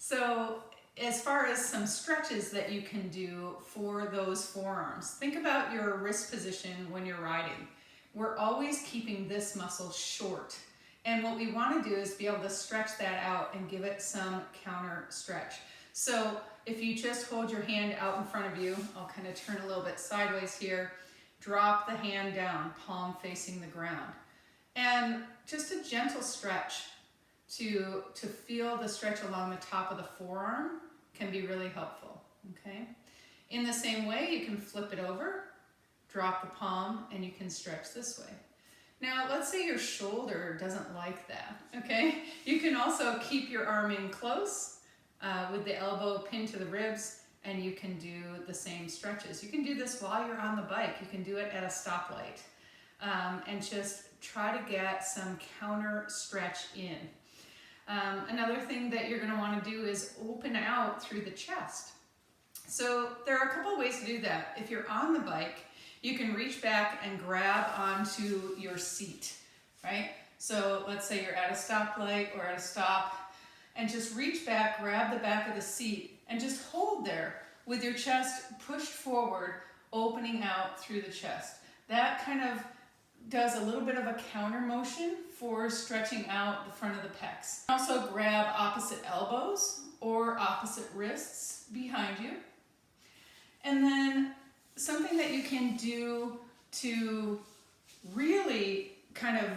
So as far as some stretches that you can do for those forearms, think about your wrist position when you're riding. We're always keeping this muscle short. And what we want to do is be able to stretch that out and give it some counter stretch. So if you just hold your hand out in front of you, I'll kind of turn a little bit sideways here, drop the hand down, palm facing the ground. And just a gentle stretch to feel the stretch along the top of the forearm can be really helpful, okay? In the same way, you can flip it over, drop the palm, and you can stretch this way. Now, let's say your shoulder doesn't like that, okay? You can also keep your arm in close with the elbow pinned to the ribs, and you can do the same stretches. You can do this while you're on the bike. You can do it at a stoplight, and just try to get some counter stretch in. Another thing that you're going to want to do is open out through the chest. So there are a couple ways to do that. If you're on the bike, you can reach back and grab onto your seat, right? So let's say you're at a stoplight or at a stop, and just reach back, grab the back of the seat, and just hold there with your chest pushed forward, opening out through the chest. That kind of does a little bit of a counter motion for stretching out the front of the pecs. Also grab opposite elbows or opposite wrists behind you. And then something that you can do to really kind of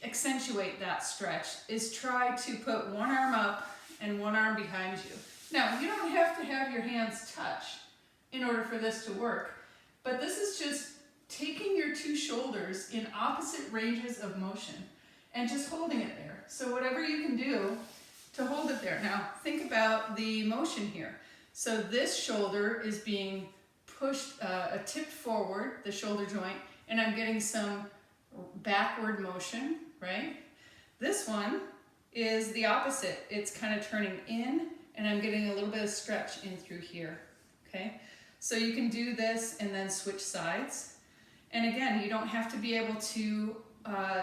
accentuate that stretch is try to put one arm up and one arm behind you. Now, you don't have to have your hands touch in order for this to work, but this is just taking your two shoulders in opposite ranges of motion and just holding it there. So whatever you can do to hold it there. Now think about the motion here. So this shoulder is being pushed, tipped forward, the shoulder joint, and I'm getting some backward motion, right? This one is the opposite. It's kind of turning in, and I'm getting a little bit of stretch in through here, okay? So you can do this and then switch sides. And again, you don't have to be able to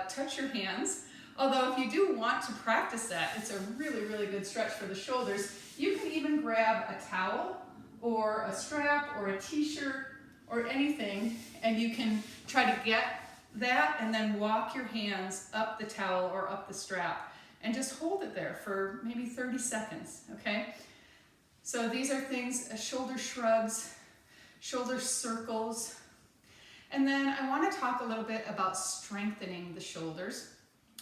touch your hands. Although if you do want to practice that, it's a really, really good stretch for the shoulders. You can even grab a towel or a strap or a t-shirt or anything, and you can try to get that and then walk your hands up the towel or up the strap and just hold it there for maybe 30 seconds, okay? So these are things, shoulder shrugs, shoulder circles. And then I want to talk a little bit about strengthening the shoulders.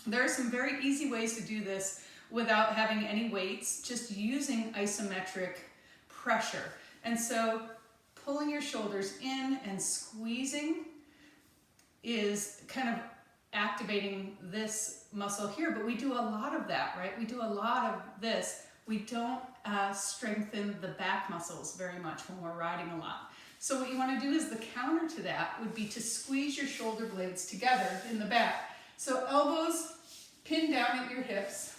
There are some very easy ways to do this without having any weights, just using isometric pressure. And so pulling your shoulders in and squeezing is kind of activating this muscle here, but we do a lot of that, right? We do a lot of this. We don't strengthen the back muscles very much when we're riding a lot. So what you want to do is the counter to that would be to squeeze your shoulder blades together in the back. So elbows pinned down at your hips,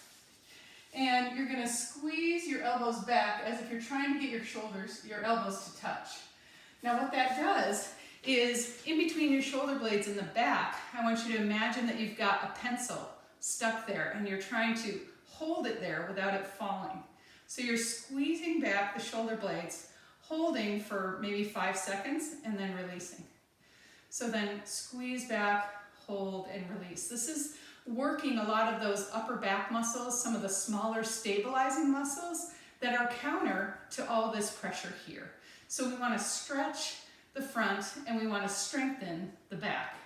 and you're going to squeeze your elbows back as if you're trying to get your elbows to touch. Now what that does is in between your shoulder blades in the back, I want you to imagine that you've got a pencil stuck there and you're trying to hold it there without it falling. So you're squeezing back the shoulder blades, holding for maybe 5 seconds and then releasing. So then squeeze back, hold, and release. This is working a lot of those upper back muscles, some of the smaller stabilizing muscles that are counter to all this pressure here. So we want to stretch the front and we want to strengthen the back.